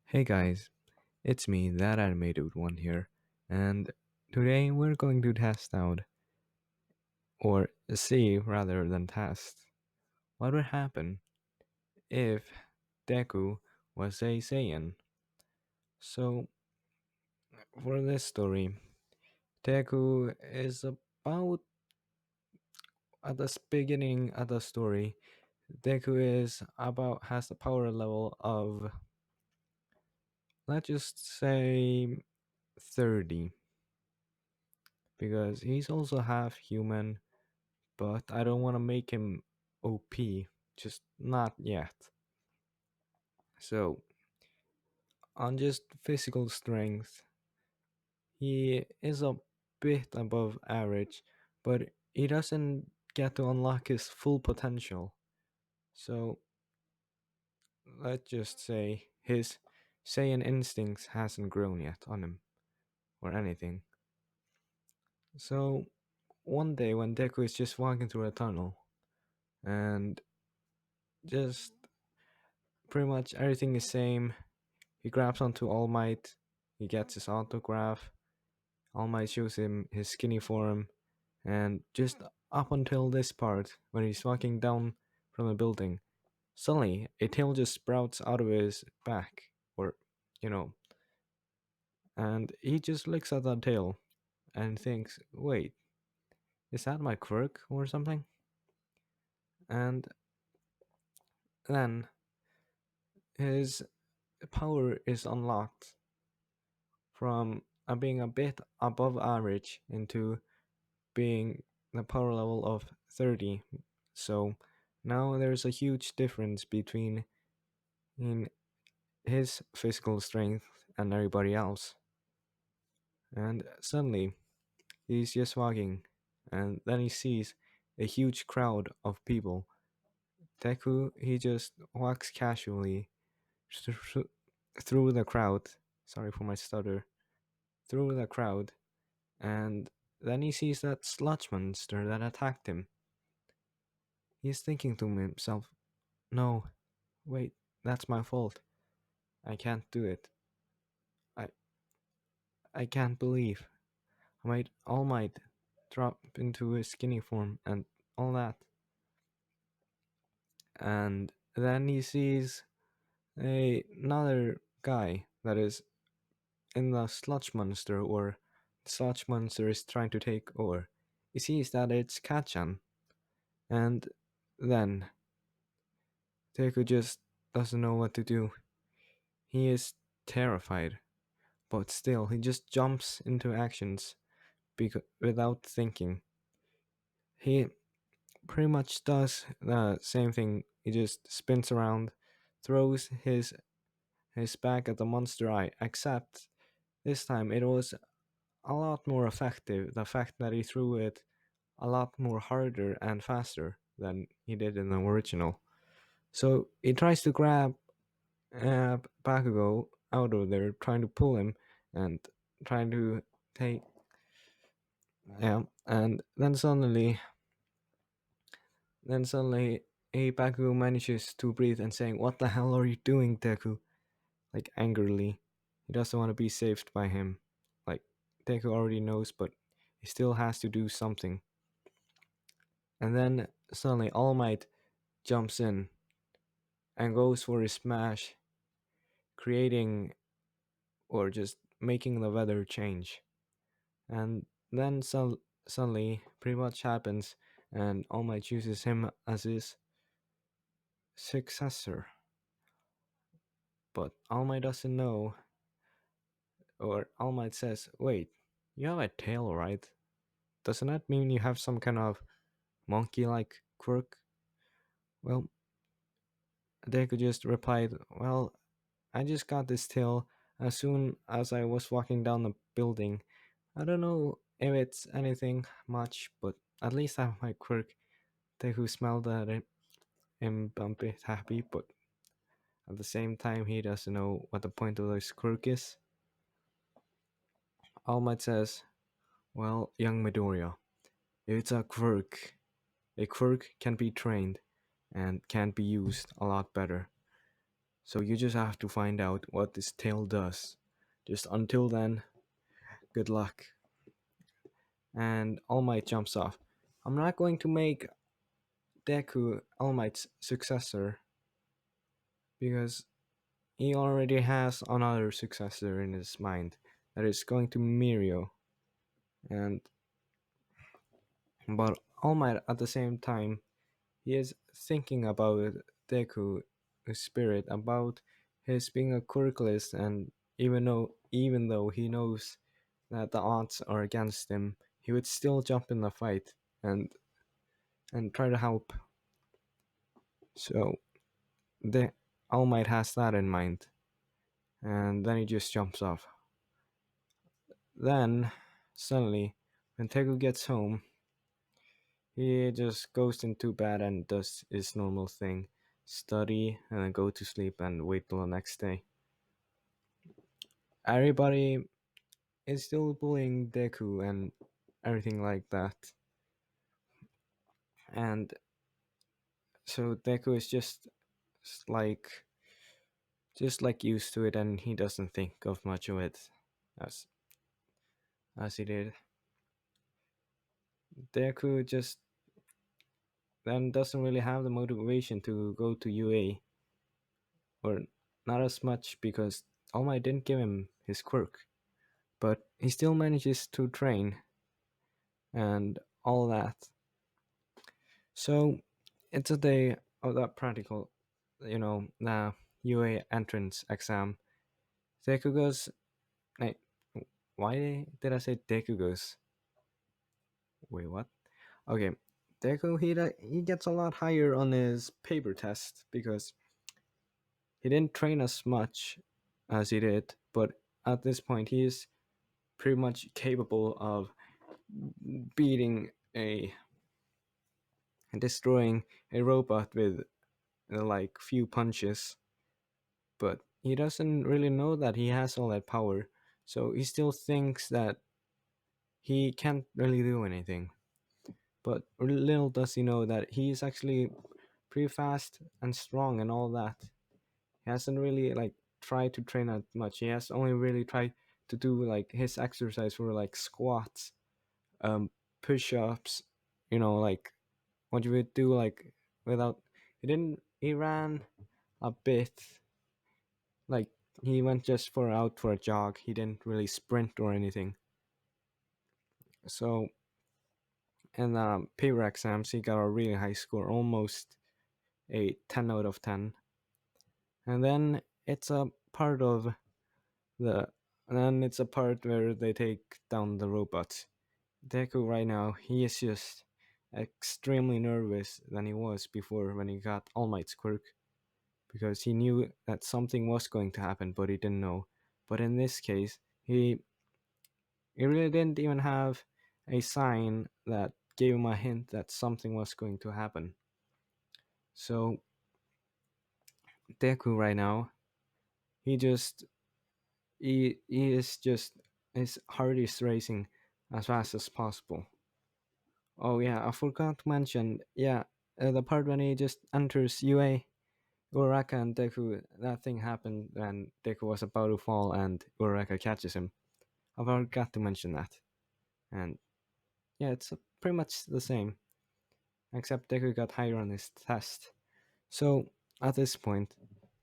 Hey guys, it's me, that animated one here, and today we're going to test out, or see rather than test, what would happen if Deku was a Saiyan. So, for this story, Deku is about at the beginning of the story. Deku is about has the power level of, let's just say, 30, because he's also half human, but I don't want to make him OP, just not yet. So, on just physical strength, he is a bit above average, but he doesn't get to unlock his full potential. So, let's just say his Saiyan instincts hasn't grown yet on him or anything. So, one day when Deku is just walking through a tunnel and just pretty much everything is same. He grabs onto All Might, he gets his autograph, All Might shows him his skinny form, and just up until this part, when he's walking down from the building, suddenly a tail just sprouts out of his back, or, you know, and he just looks at that tail and thinks, wait, is that my quirk or something? And then his power is unlocked from being a bit above average into being the power level of 30. So now there's a huge difference between in his physical strength and everybody else. And suddenly he's just walking, and then he sees a huge crowd of people. Deku, he just walks casually through the crowd. Sorry for my stutter. Through the crowd, and then he sees that sludge monster that attacked him. He's thinking to himself, no, wait, that's my fault. I can't do it. I I can't believe All Might drop into his skinny form and all that. And then he sees another guy that is in the sludge monster, or the sludge monster is trying to take over. He sees that it's Kachan, and then Deku just doesn't know what to do. He is terrified, but still he just jumps into actions without thinking. He pretty much does the same thing. He just spins around, throws his back at the monster eye, except this time it was a lot more effective. The fact that he threw it a lot more harder and faster than he did in the original. So he tries to grab Bakugo out of there, trying to pull him and trying to take. Yeah, and then suddenly, Bakugo manages to breathe and saying, "What the hell are you doing, Deku?" Like angrily. He doesn't want to be saved by him. Like Deku already knows, but he still has to do something. And then suddenly All Might jumps in and goes for his smash, creating or just making the weather change. And then suddenly, pretty much happens, and All Might chooses him as his successor. But All Might doesn't know, or All Might says, "Wait, you have a tail, right? Doesn't that mean you have some kind of monkey-like quirk?" Well, Deku just replied, "Well, I just got this tail as soon as I was walking down the building. I don't know if it's anything much, but at least I have my quirk." Deku smiled at him a bit happy, but at the same time he doesn't know what the point of this quirk is. All Might says, "Well, young Midoriya, if it's a quirk can be trained and can be used a lot better. So you just have to find out what this tail does. Just until then, good luck. And All Might jumps off. I'm not going to make Deku All Might's successor because he already has another successor in his mind that is going to Mirio. And but All Might at the same time he is thinking about Deku spirit, about his being a quirkless, and even though he knows that the odds are against him, he would still jump in the fight and try to help. So the All Might has that in mind, and then he just jumps off. Then suddenly, when Deku gets home, he just goes into bed and does his normal thing, study and then go to sleep and wait till the next day. Everybody is still bullying Deku and everything like that. And so Deku is like just like used to it, and he doesn't think of much of it as as he did. Deku just then doesn't really have the motivation to go to UA, or not as much because All Might didn't give him his quirk, but he still manages to train and all that. So it's a day of that practical, the UA entrance exam. Deku goes, hey, why did I say Deku goes? Wait, what? Okay, Deku he gets a lot higher on his paper test because he didn't train as much as he did, but at this point he is pretty much capable of beating a destroying a robot with like few punches. But he doesn't really know that he has all that power, so he still thinks that he can't really do anything. But little does he know that he's actually pretty fast and strong and all that. He hasn't really like tried to train that much. He has only really tried to do like his exercise for like squats, um, push-ups, like what you would do like without. He ran a bit, like he went just for out for a jog. He didn't really sprint or anything. So in the paper exams, he got a really high score, almost a 10 out of 10. And then it's a part of the and then it's a part where they take down the robots. Deku right now, he is just extremely nervous than he was before when he got All Might's quirk, because he knew that something was going to happen, but he didn't know. But in this case, he really didn't even have a sign that gave him a hint that something was going to happen. So Deku right now, he just he is just his heart is racing as fast as possible. Oh yeah, I forgot to mention. Yeah, the part when he just enters UA, Uraraka and Deku. That thing happened when Deku was about to fall and Uraraka catches him. I forgot to mention that. And yeah, it's pretty much the same, except Deku got higher on his test. So at this point,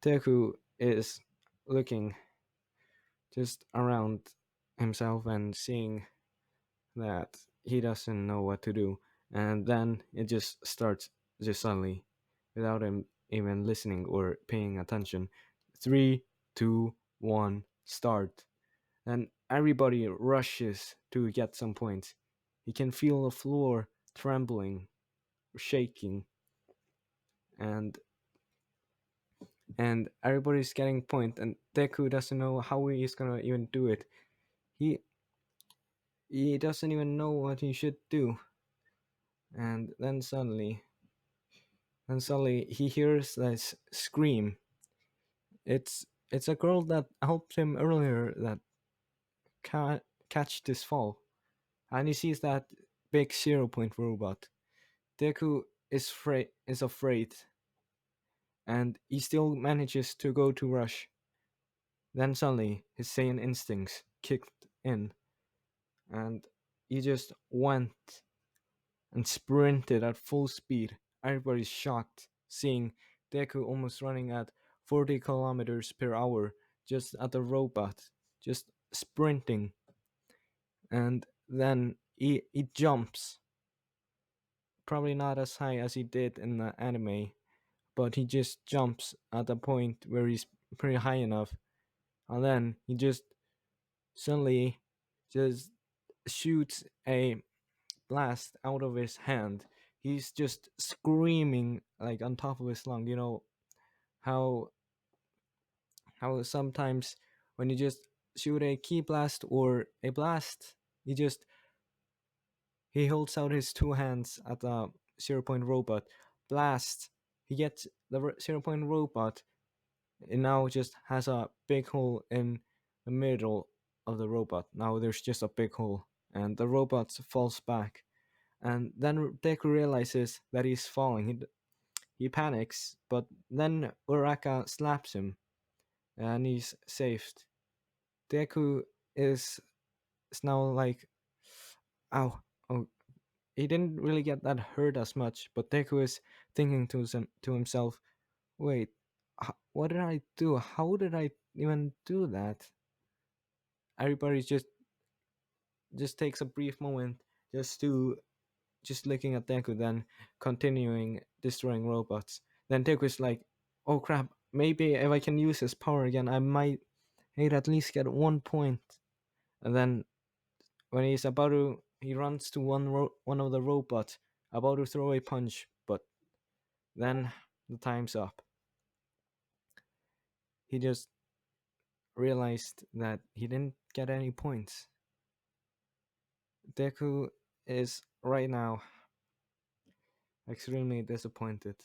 Deku is looking just around himself and seeing that he doesn't know what to do, and then it just starts just suddenly, without him even listening or paying attention. Three, two, one, start. And everybody rushes to get some points. He can feel the floor trembling, shaking, and everybody's getting point, and Deku doesn't know how he's gonna even do it. He he doesn't even know what he should do. And then suddenly he hears this scream. It's a girl that helped him earlier that catch this fall, and he sees that big 0 point robot. Deku is afraid, and he still manages to go to rush. Then suddenly his Saiyan instincts kicked in, and he just went and sprinted at full speed. Everybody's shocked, seeing Deku almost running at 40 kilometers per hour just at the robot, just sprinting. And then he jumps, probably not as high as he did in the anime, but he just jumps at a point where he's pretty high enough. And then he just suddenly just shoots a blast out of his hand. He's just screaming like on top of his lung. You know how sometimes when you just shoot a key blast or a blast, he holds out his two hands at the 0 point robot blast. He gets the 0 point robot. It now just has a big hole in the middle of the robot. Now there's just a big hole, and the robot falls back. And then Deku realizes that he's falling. He panics, but then Uraka slaps him, and he's saved. Deku is, is now like, ow, oh, he didn't really get that hurt as much, but Deku is thinking to himself, wait, what did I do? How did I even do that? Everybody just takes a brief moment just looking at Deku, then continuing destroying robots. Then Deku's like, oh crap, maybe if I can use his power again, I'd at least get 1 point. And then when he runs to one of the robots, about to throw a punch, but then the time's up. He just realized that he didn't get any points. Deku is right now extremely disappointed.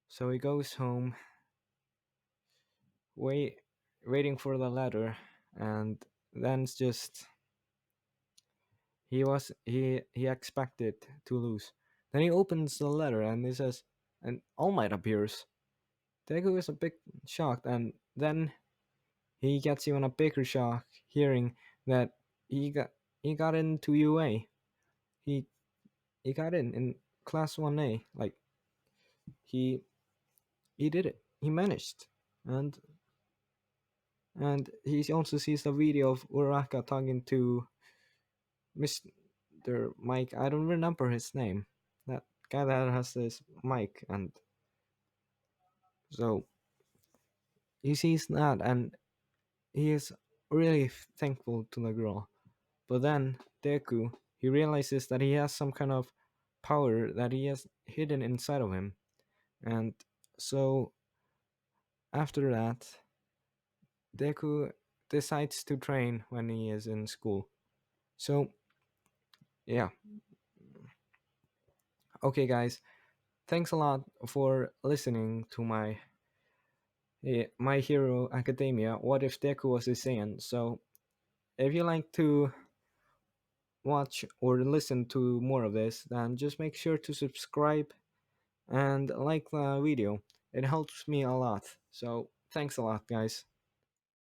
So he goes home, wait, waiting for the letter, and then it's just he expected to lose. Then he opens the letter and it says, and All Might appears. Deku is a bit shocked, and then he gets even a bigger shock hearing that he got into UA. He he got in class 1A. Like he he did it. He managed. And he also sees the video of Uraka talking to Mr. Mike. I don't remember his name. That guy that has this mic, and so he sees that, and he is really thankful to the girl. But then Deku, he realizes that he has some kind of power that he has hidden inside of him, and so after that, Deku decides to train when he is in school. So yeah, okay, guys. Thanks a lot for listening to My Hero Academia. What if Deku was a Saiyan? So if you like to watch or listen to more of this, then just make sure to subscribe and like the video. It helps me a lot. So thanks a lot, guys.